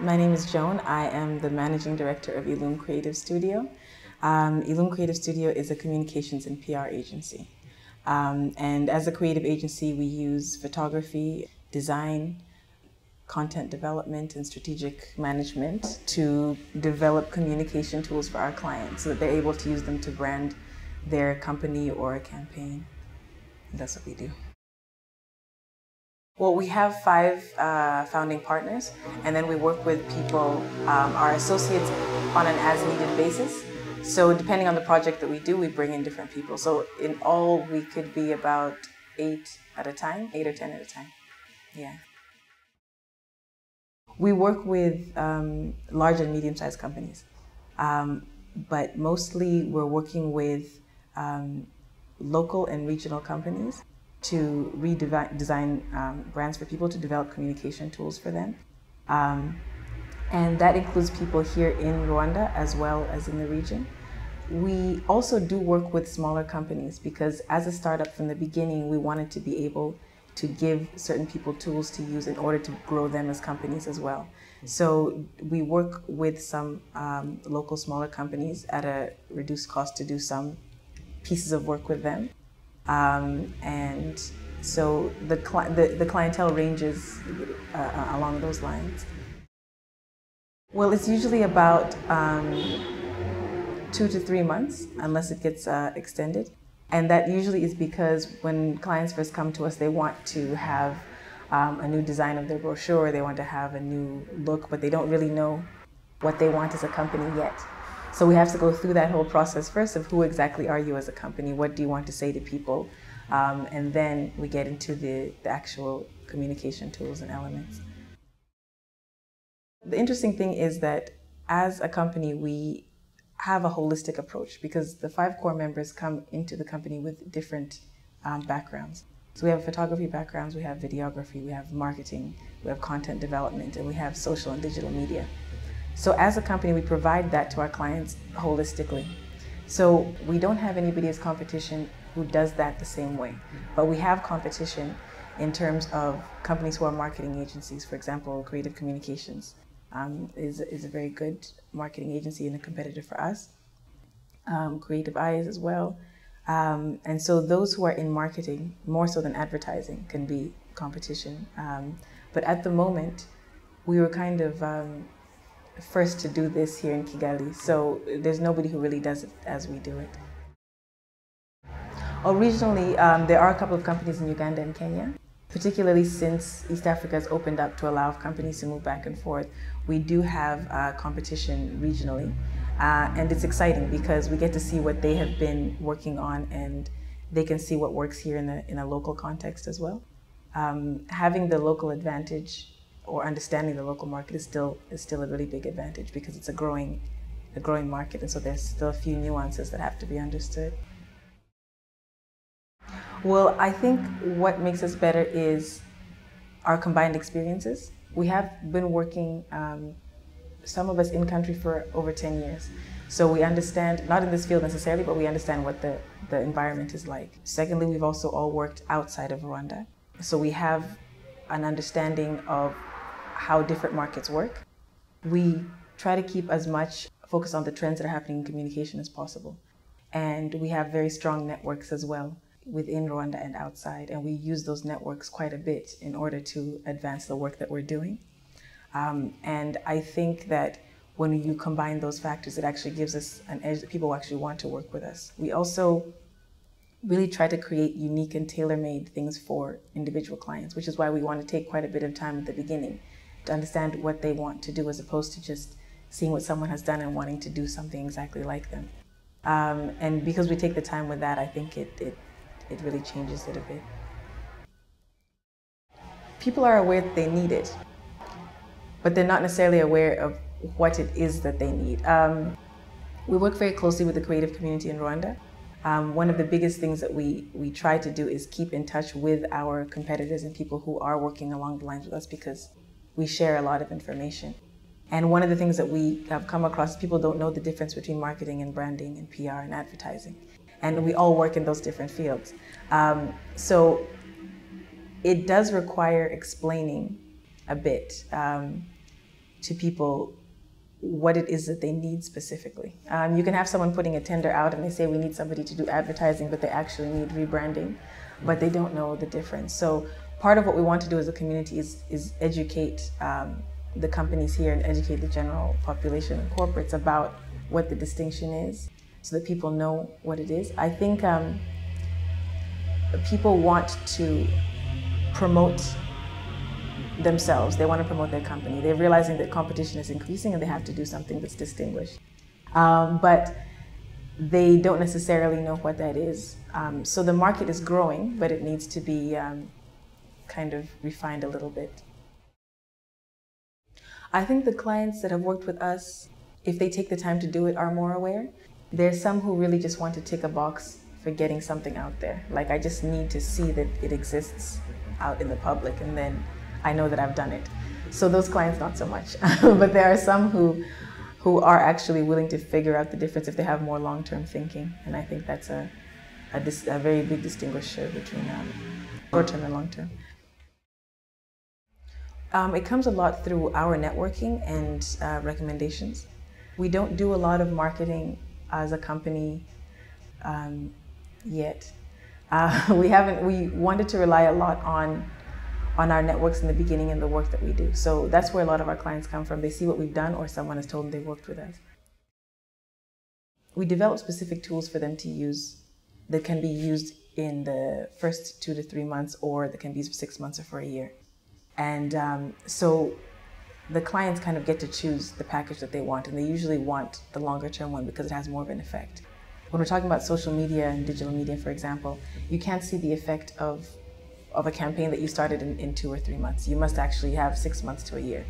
My name is Joan. I am the Managing Director of Illume Creative Studio. Illume Creative Studio is a communications and PR agency. And as a creative agency, we use photography, design, content development, and strategic management to develop communication tools for our clients so that they're able to use them to brand their company or a campaign. And that's what we do. Well, we have 5 founding partners, and then we work with people, our associates, on an as-needed basis. So depending on the project that we do, we bring in different people. So in all, we could be about 8 at a time, 8 or 10 at a time. Yeah. We work with large and medium-sized companies, but mostly we're working with local and regional companies to redesign brands for people, to develop communication tools for them. And that includes people here in Rwanda as well as in the region. We also do work with smaller companies because as a startup from the beginning, we wanted to be able to give certain people tools to use in order to grow them as companies as well. So we work with some local smaller companies at a reduced cost to do some pieces of work with them. And so the clientele ranges along those lines. Well, it's usually about 2 to 3 months, unless it gets extended. And that usually is because when clients first come to us, they want to have a new design of their brochure, they want to have a new look, but they don't really know what they want as a company yet. So we have to go through that whole process first of who exactly are you as a company, what do you want to say to people, and then we get into the actual communication tools and elements. The interesting thing is that as a company, we have a holistic approach because the 5 core members come into the company with different backgrounds. So we have photography backgrounds, we have videography, we have marketing, we have content development, and we have social and digital media. So as a company, we provide that to our clients holistically. So we don't have anybody as competition who does that the same way, but we have competition in terms of companies who are marketing agencies. For example, Creative Communications is a very good marketing agency and a competitor for us. Creative Eyes as well. And so those who are in marketing, more so than advertising, can be competition. But at the moment, we were kind of first to do this here in Kigali, so there's nobody who really does it as we do it. Regionally, there are a couple of companies in Uganda and Kenya, particularly since East Africa has opened up to allow companies to move back and forth. We do have competition regionally, and it's exciting because we get to see what they have been working on, and they can see what works here in a local context as well. Having the local advantage or understanding the local market is still a really big advantage because it's a growing market, and so there's still a few nuances that have to be understood. Well, I think what makes us better is our combined experiences. We have been working, some of us in country for over 10 years. So we understand, not in this field necessarily, but we understand what the environment is like. Secondly, we've also all worked outside of Rwanda. So we have an understanding of how different markets work. We try to keep as much focus on the trends that are happening in communication as possible. And we have very strong networks as well within Rwanda and outside, and we use those networks quite a bit in order to advance the work that we're doing. And I think that when you combine those factors, it actually gives us an edge that people actually want to work with us. We also really try to create unique and tailor-made things for individual clients, which is why we want to take quite a bit of time at the beginning to understand what they want to do as opposed to just seeing what someone has done and wanting to do something exactly like them. And because we take the time with that, I think it really changes it a bit. People are aware that they need it, but they're not necessarily aware of what it is that they need. We work very closely with the creative community in Rwanda. One of the biggest things that we try to do is keep in touch with our competitors and people who are working along the lines with us because we share a lot of information. And one of the things that we have come across is people don't know the difference between marketing and branding and PR and advertising. And we all work in those different fields. So it does require explaining a bit to people what it is that they need specifically. You can have someone putting a tender out and they say we need somebody to do advertising, but they actually need rebranding, but they don't know the difference. So part of what we want to do as a community is educate the companies here and educate the general population and corporates about what the distinction is so that people know what it is. I think people want to promote themselves. They want to promote their company. They're realizing that competition is increasing and they have to do something that's distinguished. But they don't necessarily know what that is. So the market is growing, but it needs to be kind of refined a little bit. I think the clients that have worked with us, if they take the time to do it, are more aware. There's some who really just want to tick a box for getting something out there. Like, I just need to see that it exists out in the public, and then I know that I've done it. So those clients, not so much. But there are some who are actually willing to figure out the difference if they have more long-term thinking. And I think that's a very big distinguisher between short-term and long-term. It comes a lot through our networking and recommendations. We don't do a lot of marketing as a company yet. We wanted to rely a lot on our networks in the beginning and the work that we do. So that's where a lot of our clients come from. They see what we've done or someone has told them they worked with us. We develop specific tools for them to use that can be used in the first 2 to 3 months, or that can be used for 6 months or for a year. And so the clients kind of get to choose the package that they want, and they usually want the longer term one because it has more of an effect. When we're talking about social media and digital media, for example, you can't see the effect of a campaign that you started in 2 or 3 months. You must actually have 6 months to a year.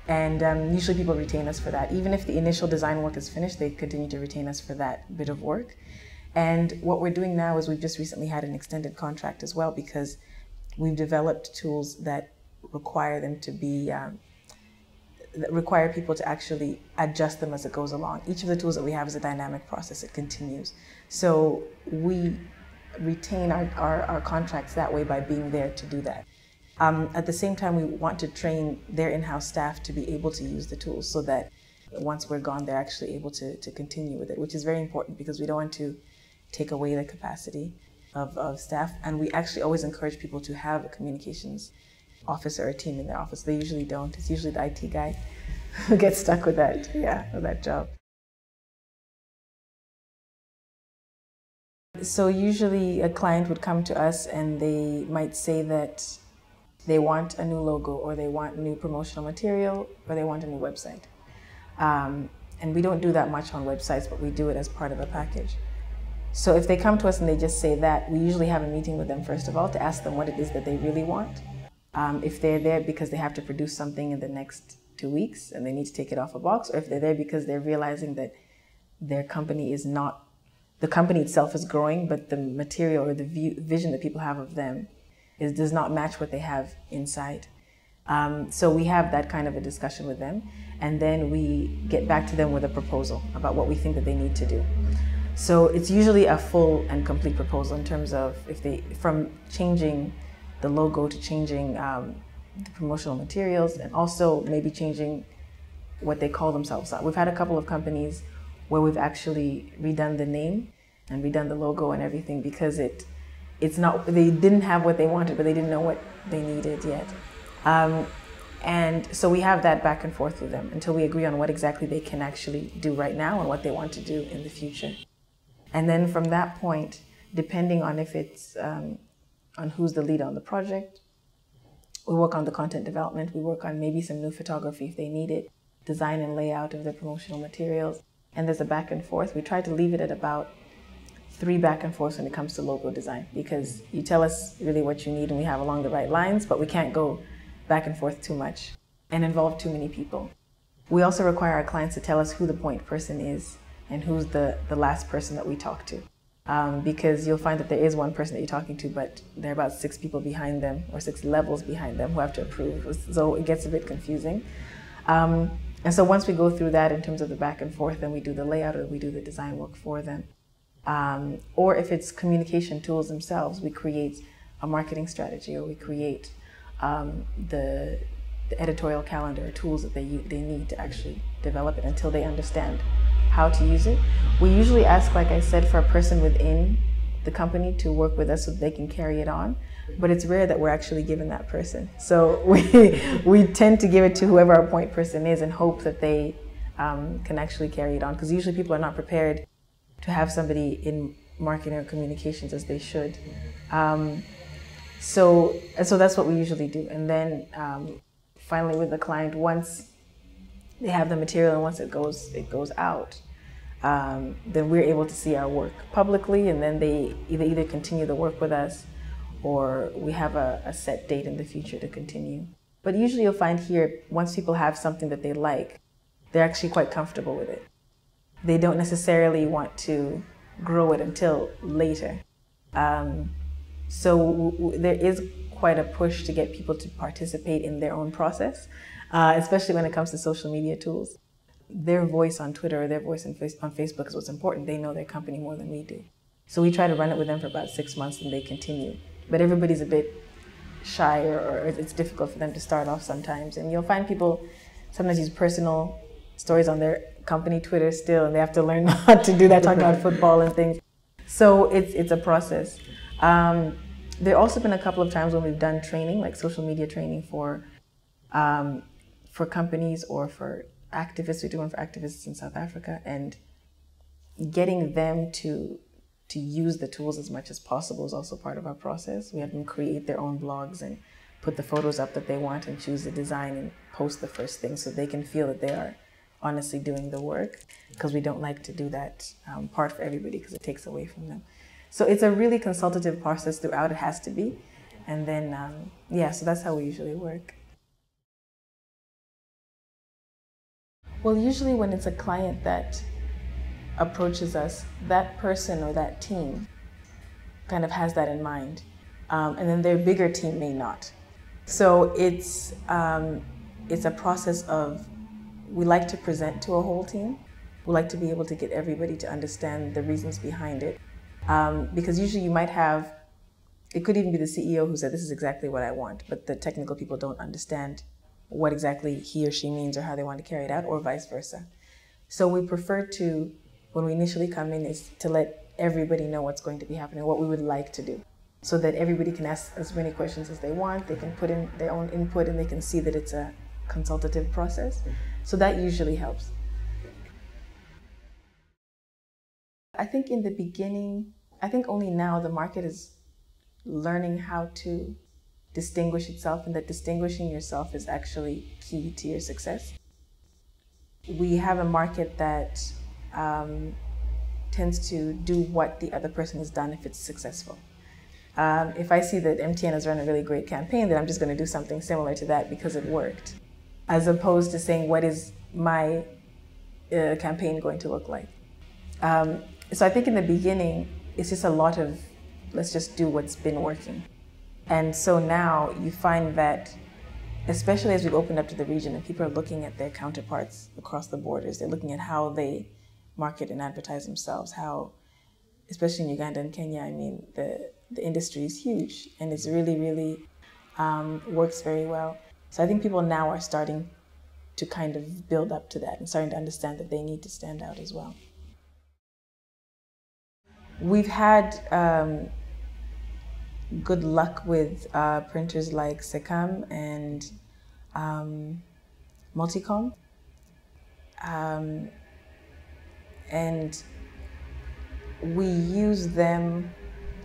And usually people retain us for that. Even if the initial design work is finished, they continue to retain us for that bit of work. And what we're doing now is we've just recently had an extended contract as well, because we've developed tools that require them to be, that require people to actually adjust them as it goes along. Each of the tools that we have is a dynamic process. It continues. So we retain our contracts that way by being there to do that. At the same time, we want to train their in-house staff to be able to use the tools so that once we're gone, they're actually able to continue with it, which is very important because we don't want to take away the capacity of staff. And we actually always encourage people to have a communications officer or a team in their office. They usually don't. It's usually the IT guy who gets stuck with that, with that job. So usually a client would come to us and they might say that they want a new logo, or they want new promotional material, or they want a new website. And we don't do that much on websites, but we do it as part of a package. So if they come to us and they just say that, we usually have a meeting with them first of all to ask them what it is that they really want. If they're there because they have to produce something in the next 2 weeks and they need to take it off a box, or if they're there because they're realizing that their company is not, the company itself is growing, but the material or the vision that people have of them does not match what they have inside. So we have that kind of a discussion with them, and then we get back to them with a proposal about what we think that they need to do. So it's usually a full and complete proposal in terms of from changing the logo to changing the promotional materials, and also maybe changing what they call themselves. We've had a couple of companies where we've actually redone the name and redone the logo and everything because they didn't have what they wanted, but they didn't know what they needed yet. And so we have that back and forth with them until we agree on what exactly they can actually do right now and what they want to do in the future. And then from that point, depending on if it's on who's the lead on the project, we work on the content development, we work on maybe some new photography if they need it, design and layout of the promotional materials, and there's a back and forth. We try to leave it at about 3 back and forths when it comes to logo design, because you tell us really what you need and we have along the right lines, but we can't go back and forth too much and involve too many people. We also require our clients to tell us who the point person is and who's the last person that we talk to. Because you'll find that there is one person that you're talking to, but there are about 6 people behind them, or 6 levels behind them who have to approve. So it gets a bit confusing. And so once we go through that in terms of the back and forth, then we do the layout or we do the design work for them. Or if it's communication tools themselves, we create a marketing strategy, or we create the the editorial calendar, tools that they need to actually develop it until they understand how to use it. We usually ask, like I said, for a person within the company to work with us so that they can carry it on, but it's rare that we're actually given that person. So we tend to give it to whoever our point person is and hope that they can actually carry it on, because usually people are not prepared to have somebody in marketing or communications as they should. So that's what we usually do. And then finally with the client, once they have the material and once it goes out, then we're able to see our work publicly, and then they either continue the work with us or we have a set date in the future to continue. But usually you'll find here, once people have something that they like, they're actually quite comfortable with it. They don't necessarily want to grow it until later. So there is quite a push to get people to participate in their own process, especially when it comes to social media tools. Their voice on Twitter or their voice on Facebook is what's important. They know their company more than we do. So we try to run it with them for about 6 months and they continue. But everybody's a bit shy, or it's difficult for them to start off sometimes. And you'll find people sometimes use personal stories on their company Twitter still, and they have to learn how to do that, talk about football and things. So it's a process. There have also been a couple of times when we've done training, like social media training for companies or for activists. We do one for activists in South Africa, and getting them to use the tools as much as possible is also part of our process. We have them create their own blogs and put the photos up that they want and choose the design and post the first thing so they can feel that they are honestly doing the work, because we don't like to do that part for everybody because it takes away from them. So it's a really consultative process throughout, it has to be. And then, so that's how we usually work. Well, usually when it's a client that approaches us, that person or that team kind of has that in mind. And then their bigger team may not. So it's a process of, we like to present to a whole team. We like to be able to get everybody to understand the reasons behind it. Because usually you might have, it could even be the CEO who said, this is exactly what I want, but the technical people don't understand what exactly he or she means or how they want to carry it out, or vice versa. So we prefer to, when we initially come in, is to let everybody know what's going to be happening, what we would like to do, so that everybody can ask as many questions as they want, they can put in their own input, and they can see that it's a consultative process. So that usually helps. I think in the beginning, I think only now the market is learning how to distinguish itself, and that distinguishing yourself is actually key to your success. We have a market that tends to do what the other person has done if it's successful. If I see that MTN has run a really great campaign, then I'm just going to do something similar to that because it worked, as opposed to saying, what is my campaign going to look like? So I think in the beginning, it's just a lot of, let's just do what's been working. And so now you find that, especially as we've opened up to the region and people are looking at their counterparts across the borders, they're looking at how they market and advertise themselves, how, especially in Uganda and Kenya, I mean, the industry is huge and it's really, really works very well. So I think people now are starting to kind of build up to that and starting to understand that they need to stand out as well. We've had good luck with printers like Secam and Multicom. And we use them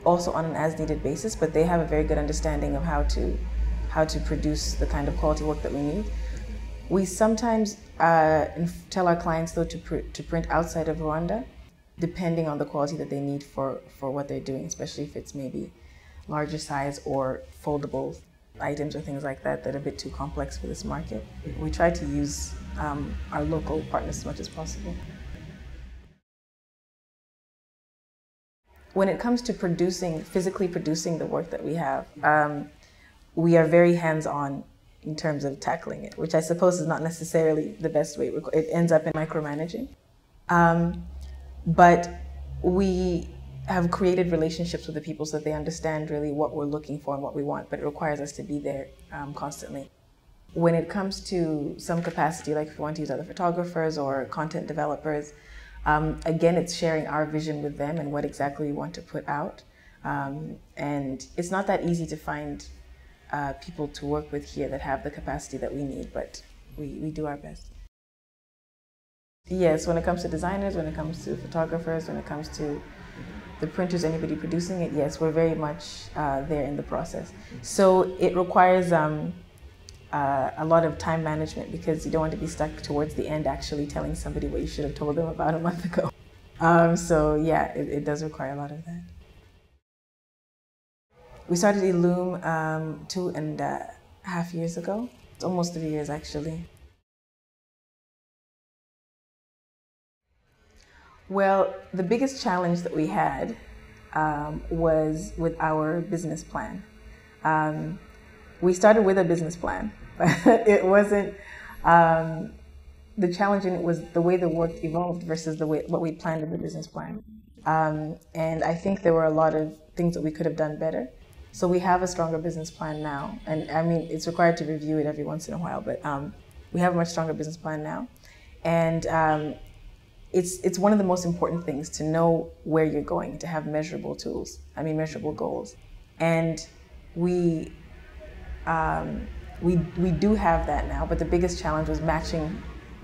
also on an as-needed basis, but they have a very good understanding of how to produce the kind of quality work that we need. We sometimes tell our clients, though, to print outside of Rwanda, depending on the quality that they need for what they're doing, especially if it's maybe larger size or foldable items or things like that that are a bit too complex for this market. We try to use our local partners as much as possible. When it comes to physically producing the work that we have, we are very hands-on in terms of tackling it, which I suppose is not necessarily the best way. It ends up in micromanaging. But we have created relationships with the people so that they understand really what we're looking for and what we want, but it requires us to be there constantly. When it comes to some capacity, like if we want to use other photographers or content developers, again, it's sharing our vision with them and what exactly we want to put out. And it's not that easy to find people to work with here that have the capacity that we need, but we do our best. Yes, when it comes to designers, when it comes to photographers, when it comes to the printers, anybody producing it, yes, we're very much there in the process. So it requires a lot of time management because you don't want to be stuck towards the end actually telling somebody what you should have told them about a month ago. So yeah, it does require a lot of that. We started Illume 2.5 years ago. It's almost 3 years actually. Well, the biggest challenge that we had was with our business plan. We started with a business plan, but it wasn't, the challenge in it was the way the work evolved versus what we planned in the business plan. And I think there were a lot of things that we could have done better. So we have a stronger business plan now. And I mean, it's required to review it every once in a while, but we have a much stronger business plan now. And it's one of the most important things to know where you're going, to have measurable tools, measurable goals. And we do have that now, but the biggest challenge was matching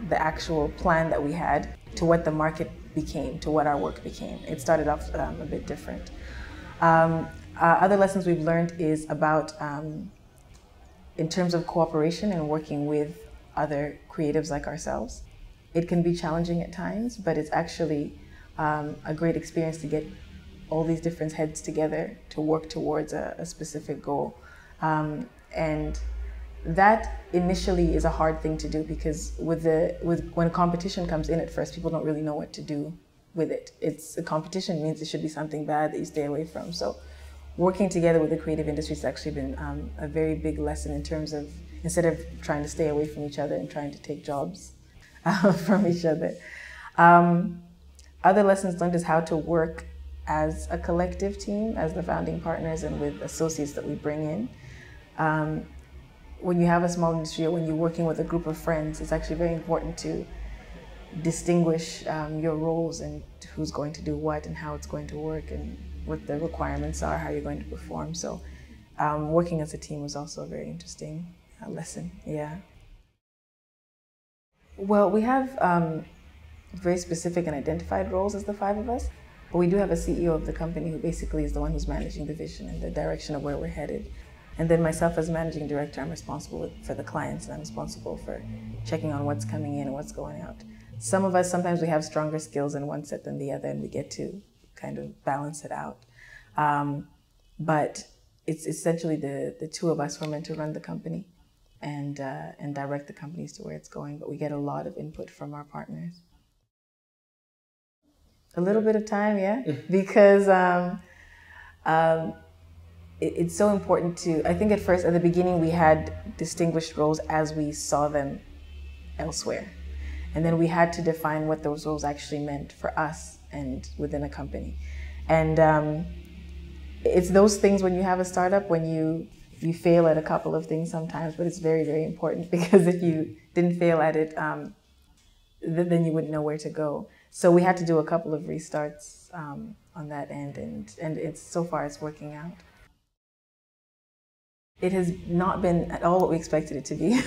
the actual plan that we had to what the market became, to what our work became. It started off a bit different. Other lessons we've learned is about, in terms of cooperation and working with other creatives like ourselves. It can be challenging at times, but it's actually a great experience to get all these different heads together to work towards a specific goal. And that initially is a hard thing to do because when competition comes in at first, people don't really know what to do with it. A competition means it should be something bad that you stay away from. So working together with the creative industry has actually been a very big lesson in terms of, instead of trying to stay away from each other and trying to take jobs from each other. Other lessons learned is how to work as a collective team, as the founding partners and with associates that we bring in. When you have a small industry or when you're working with a group of friends, it's actually very important to distinguish your roles and who's going to do what and how it's going to work and what the requirements are, how you're going to perform. So working as a team was also a very interesting lesson, yeah. Well, we have very specific and identified roles as the five of us, but we do have a CEO of the company who basically is the one who's managing the vision and the direction of where we're headed. And then myself as managing director, I'm responsible for the clients and I'm responsible for checking on what's coming in and what's going out. Some of us, sometimes we have stronger skills in one set than the other and we get to kind of balance it out. But it's essentially the two of us who are meant to run the company and direct the companies to where it's going, but we get a lot of input from our partners. A little bit of time, yeah, because it's so important to, I think at first, at the beginning, we had distinguished roles as we saw them elsewhere. And then we had to define what those roles actually meant for us and within a company. And it's those things when you have a startup, when you fail at a couple of things sometimes, but it's very, very important because if you didn't fail at it, then you wouldn't know where to go. So we had to do a couple of restarts on that end, and so far it's working out. It has not been at all what we expected it to be,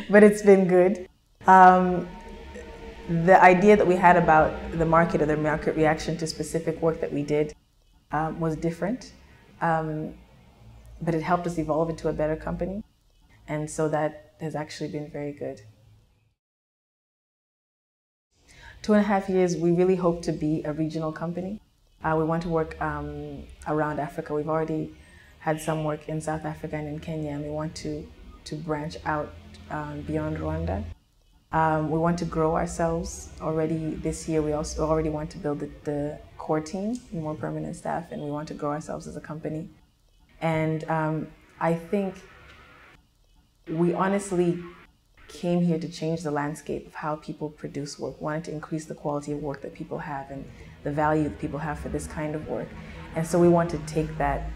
but it's been good. The idea that we had about the market or the market reaction to specific work that we did was different, but it helped us evolve into a better company. And so that has actually been very good. 2.5 years, we really hope to be a regional company. We want to work around Africa. We've already had some work in South Africa and in Kenya, and we want to branch out beyond Rwanda. We want to grow ourselves already this year. We also already want to build the core team, more permanent staff, and we want to grow ourselves as a company. And I think we honestly came here to change the landscape of how people produce work. We wanted to increase the quality of work that people have and the value that people have for this kind of work. And so we want to take that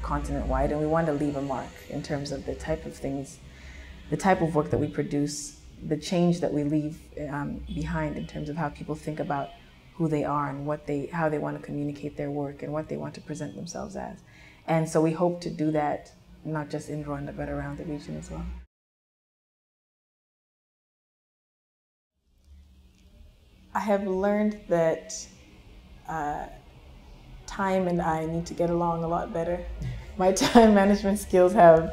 continent-wide, and we want to leave a mark in terms of the type of things the type of work that we produce, the change that we leave behind in terms of how people think about who they are and how they want to communicate their work and what they want to present themselves as. And so we hope to do that not just in Rwanda, but around the region as well. I have learned that time and I need to get along a lot better. My time management skills are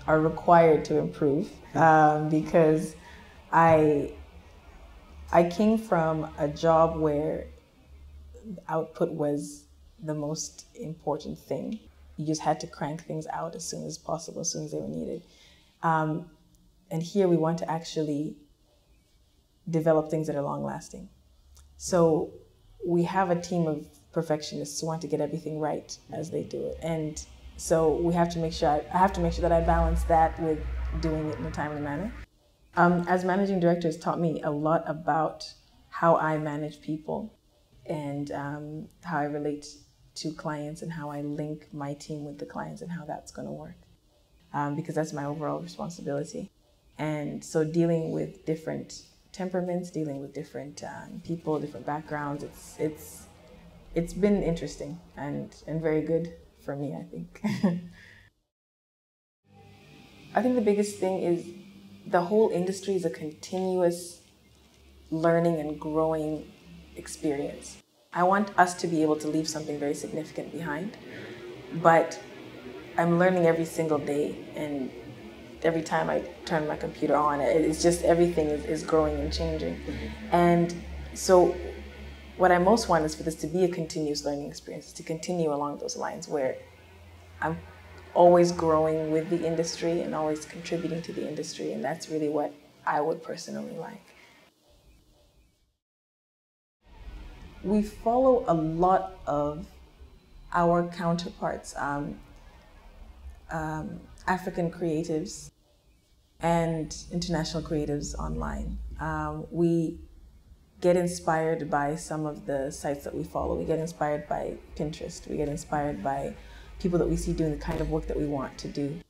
required to improve because I came from a job where output was the most important thing. You just had to crank things out as soon as possible, as soon as they were needed. And here we want to actually develop things that are long-lasting. So we have a team of perfectionists who want to get everything right as they do it. And so we have to make sure, I have to make sure that I balance that with doing it in a timely manner. As managing director, it's taught me a lot about how I manage people and how I relate to clients and how I link my team with the clients and how that's going to work. Because that's my overall responsibility. And so dealing with different temperaments, dealing with different people, different backgrounds, it's been interesting and very good for me, I think. I think the biggest thing is the whole industry is a continuous learning and growing experience. I want us to be able to leave something very significant behind, but I'm learning every single day, and every time I turn my computer on, it's just everything is growing and changing. And so what I most want is for this to be a continuous learning experience, to continue along those lines where I'm always growing with the industry and always contributing to the industry, and that's really what I would personally like. We follow a lot of our counterparts, African creatives and international creatives online. We get inspired by some of the sites that we follow. We get inspired by Pinterest. We get inspired by people that we see doing the kind of work that we want to do.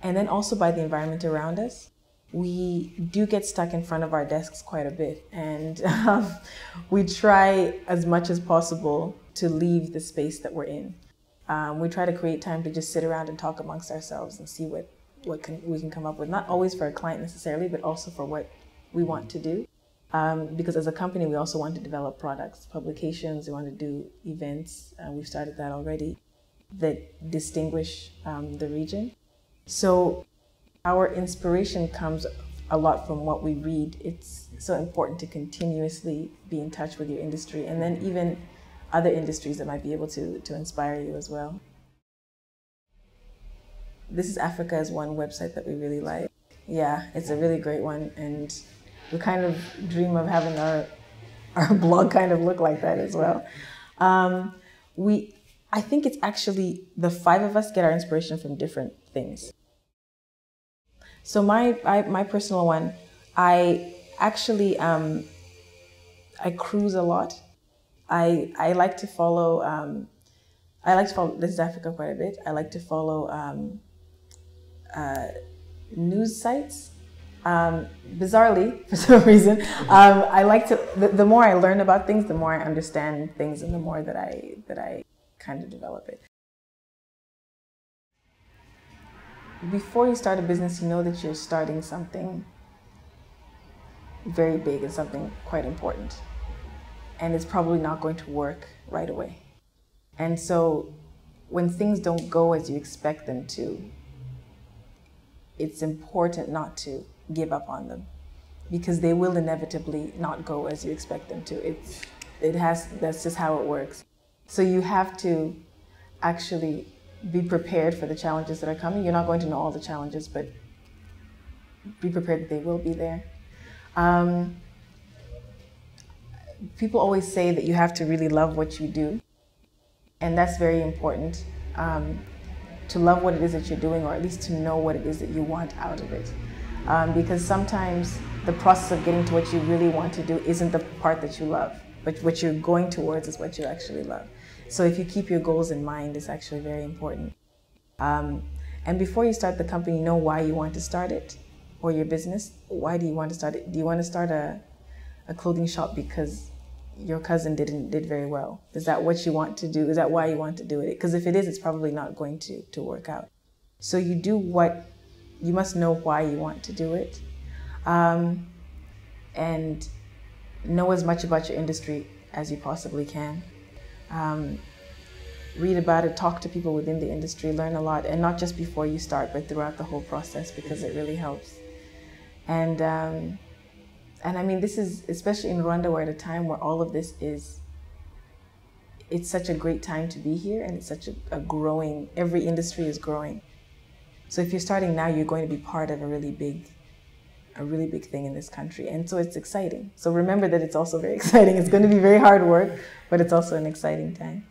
And then also by the environment around us. We do get stuck in front of our desks quite a bit, and we try as much as possible to leave the space that we're in. We try to create time to just sit around and talk amongst ourselves and see what we can come up with, not always for a client necessarily, but also for what we want to do. Because as a company, we also want to develop products, publications, we want to do events, we've started that already, that distinguish the region. So our inspiration comes a lot from what we read. It's so important to continuously be in touch with your industry, and then even other industries that might be able to inspire you as well. This is Africa is one website that we really like. Yeah, it's a really great one, and we kind of dream of having our blog kind of look like that as well. I think it's actually the 5 of us get our inspiration from different things. So my personal one, I actually I cruise a lot. I like to follow This is Africa quite a bit. I like to follow news sites. Bizarrely, for some reason, I like to. The more I learn about things, the more I understand things, and the more that I kind of develop it. Before you start a business, you know that you're starting something very big and something quite important. And it's probably not going to work right away. And so when things don't go as you expect them to, it's important not to give up on them, because they will inevitably not go as you expect them to. That's just how it works. So you have to actually be prepared for the challenges that are coming. You're not going to know all the challenges, but be prepared that they will be there. People always say that you have to really love what you do, and that's very important. To love what it is that you're doing, or at least to know what it is that you want out of it. Because sometimes the process of getting to what you really want to do isn't the part that you love, but what you're going towards is what you actually love. So if you keep your goals in mind, it's actually very important. And before you start the company, know why you want to start it, or your business. Why do you want to start it? Do you want to start a clothing shop because your cousin did very well? Is that what you want to do? Is that why you want to do it? Because if it is, it's probably not going to work out. So you must know why you want to do it, and know as much about your industry as you possibly can. Read about it, talk to people within the industry, learn a lot, and not just before you start, but throughout the whole process, because it really helps. And I mean, this is, especially in Rwanda, we're at a time where all of this it's such a great time to be here, and it's such a growing, every industry is growing. So if you're starting now, you're going to be part of a really big thing in this country. And so it's exciting. So remember that it's also very exciting. It's going to be very hard work, but it's also an exciting time.